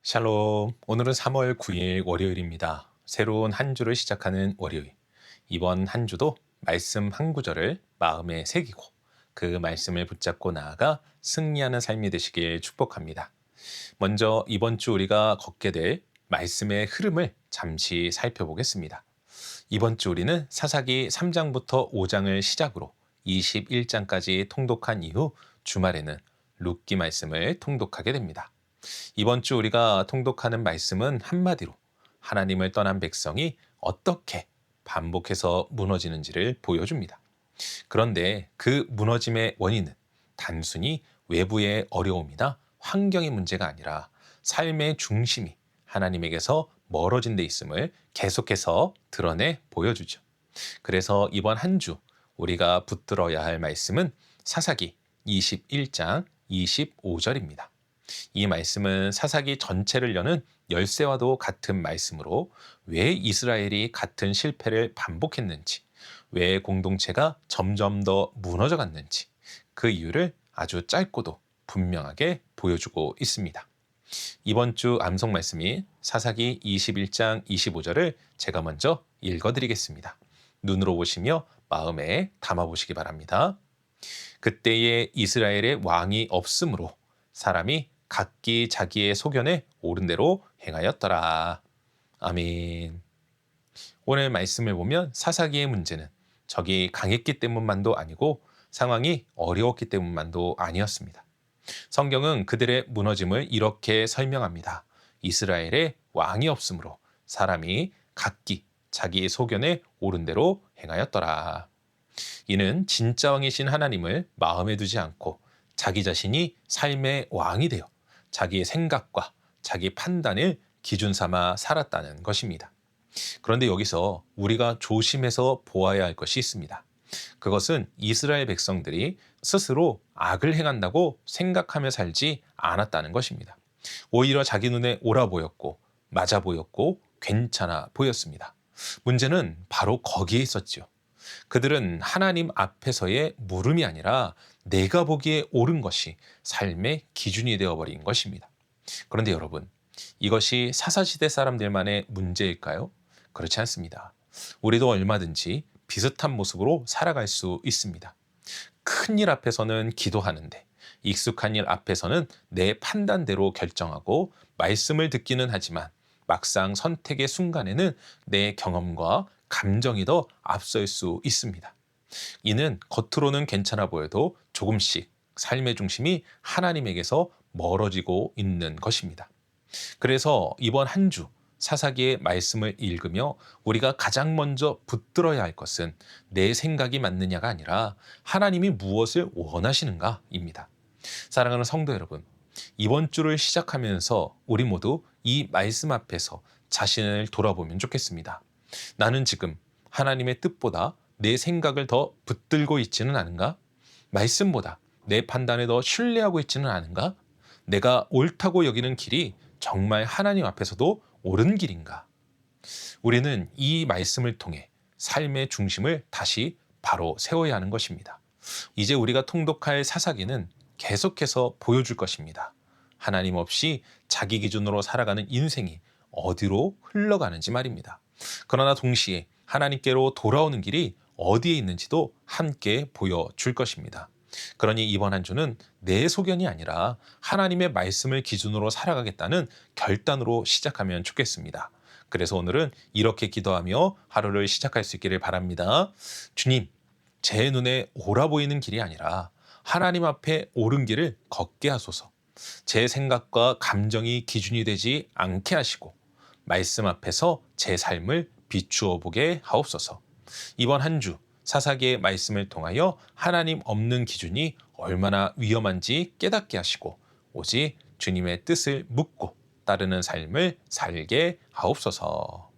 샬롬. 오늘은 3월 9일 월요일입니다. 새로운 한 주를 시작하는 월요일. 이번 한 주도 말씀 한 구절을 마음에 새기고 그 말씀을 붙잡고 나아가 승리하는 삶이 되시길 축복합니다. 먼저 이번 주 우리가 걷게 될 말씀의 흐름을 잠시 살펴보겠습니다. 이번 주 우리는 사사기 3장부터 5장을 시작으로 21장까지 통독한 이후 주말에는 룻기 말씀을 통독하게 됩니다. 이번 주 우리가 통독하는 말씀은 한마디로 하나님을 떠난 백성이 어떻게 반복해서 무너지는지를 보여줍니다. 그런데 그 무너짐의 원인은 단순히 외부의 어려움이나 환경의 문제가 아니라 삶의 중심이 하나님에게서 멀어진 데 있음을 계속해서 드러내 보여주죠. 그래서 이번 한 주 우리가 붙들어야 할 말씀은 사사기 21장 25절입니다. 이 말씀은 사사기 전체를 여는 열쇠와도 같은 말씀으로 왜 이스라엘이 같은 실패를 반복했는지, 왜 공동체가 점점 더 무너져 갔는지 그 이유를 아주 짧고도 분명하게 보여주고 있습니다. 이번 주 암송 말씀이 사사기 21장 25절을 제가 먼저 읽어드리겠습니다. 눈으로 보시며 마음에 담아보시기 바랍니다. 그때에 이스라엘의 왕이 없으므로 사람이 각기 자기의 소견에 옳은 대로 행하였더라. 아멘. 오늘 말씀을 보면 사사기의 문제는 적이 강했기 때문만도 아니고 상황이 어려웠기 때문만도 아니었습니다. 성경은 그들의 무너짐을 이렇게 설명합니다. 이스라엘의 왕이 없으므로 사람이 각기 자기의 소견에 옳은 대로 행하였더라. 이는 진짜 왕이신 하나님을 마음에 두지 않고 자기 자신이 삶의 왕이 되어 자기의 생각과 자기 판단을 기준 삼아 살았다는 것입니다. 그런데 여기서 우리가 조심해서 보아야 할 것이 있습니다. 그것은 이스라엘 백성들이 스스로 악을 행한다고 생각하며 살지 않았다는 것입니다. 오히려 자기 눈에 옳아 보였고 맞아 보였고 괜찮아 보였습니다. 문제는 바로 거기에 있었지요. 그들은 하나님 앞에서의 물음이 아니라 내가 보기에 옳은 것이 삶의 기준이 되어버린 것입니다. 그런데 여러분, 이것이 사사시대 사람들만의 문제일까요? 그렇지 않습니다. 우리도 얼마든지 비슷한 모습으로 살아갈 수 있습니다. 큰 일 앞에서는 기도하는데 익숙한 일 앞에서는 내 판단대로 결정하고 말씀을 듣기는 하지만 막상 선택의 순간에는 내 경험과 감정이 더 앞설 수 있습니다. 이는 겉으로는 괜찮아 보여도 조금씩 삶의 중심이 하나님에게서 멀어지고 있는 것입니다. 그래서 이번 한 주 사사기의 말씀을 읽으며 우리가 가장 먼저 붙들어야 할 것은 내 생각이 맞느냐가 아니라 하나님이 무엇을 원하시는가입니다. 사랑하는 성도 여러분, 이번 주를 시작하면서 우리 모두 이 말씀 앞에서 자신을 돌아보면 좋겠습니다. 나는 지금 하나님의 뜻보다 내 생각을 더 붙들고 있지는 않은가? 말씀보다 내 판단에 더 신뢰하고 있지는 않은가? 내가 옳다고 여기는 길이 정말 하나님 앞에서도 옳은 길인가? 우리는 이 말씀을 통해 삶의 중심을 다시 바로 세워야 하는 것입니다. 이제 우리가 통독할 사사기는 계속해서 보여줄 것입니다. 하나님 없이 자기 기준으로 살아가는 인생이 어디로 흘러가는지 말입니다. 그러나 동시에 하나님께로 돌아오는 길이 어디에 있는지도 함께 보여줄 것입니다. 그러니 이번 한 주는 내 소견이 아니라 하나님의 말씀을 기준으로 살아가겠다는 결단으로 시작하면 좋겠습니다. 그래서 오늘은 이렇게 기도하며 하루를 시작할 수 있기를 바랍니다. 주님, 제 눈에 옳아 보이는 길이 아니라 하나님 앞에 옳은 길을 걷게 하소서. 제 생각과 감정이 기준이 되지 않게 하시고 말씀 앞에서 제 삶을 비추어 보게 하옵소서. 이번 한 주 사사기의 말씀을 통하여 하나님 없는 기준이 얼마나 위험한지 깨닫게 하시고 오직 주님의 뜻을 묻고 따르는 삶을 살게 하옵소서.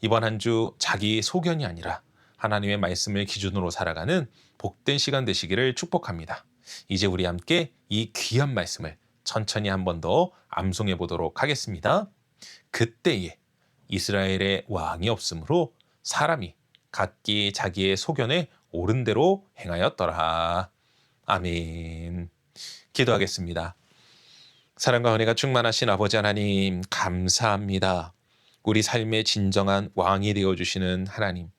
이번 한 주 자기 소견이 아니라 하나님의 말씀을 기준으로 살아가는 복된 시간 되시기를 축복합니다. 이제 우리 함께 이 귀한 말씀을 천천히 한 번 더 암송해 보도록 하겠습니다. 그때에 이스라엘의 왕이 없으므로 사람이 각기 자기의 소견에 옳은 대로 행하였더라. 아멘. 기도하겠습니다. 사랑과 은혜가 충만하신 아버지 하나님, 감사합니다. 우리 삶의 진정한 왕이 되어주시는 하나님.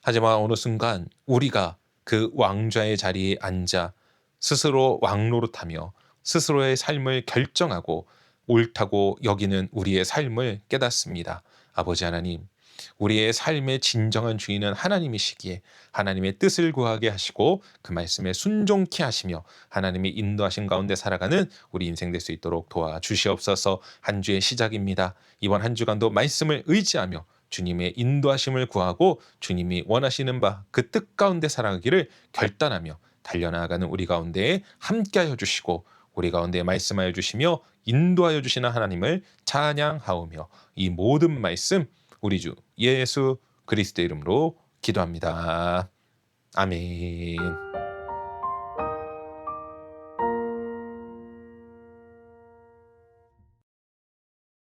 하지만 어느 순간 우리가 그 왕좌의 자리에 앉아 스스로 왕노릇하며 스스로의 삶을 결정하고 옳다고 여기는 우리의 삶을 깨닫습니다. 아버지 하나님, 우리의 삶의 진정한 주인은 하나님이시기에 하나님의 뜻을 구하게 하시고 그 말씀에 순종케 하시며 하나님이 인도하신 가운데 살아가는 우리 인생 될 수 있도록 도와주시옵소서. 한 주의 시작입니다. 이번 한 주간도 말씀을 의지하며 주님의 인도하심을 구하고 주님이 원하시는 바 그 뜻 가운데 살아가기를 결단하며 달려나가는 우리 가운데에 함께하여 주시고 우리 가운데 말씀하여 주시며 인도하여 주시는 하나님을 찬양하오며 이 모든 말씀 우리 주 예수 그리스도의 이름으로 기도합니다. 아멘.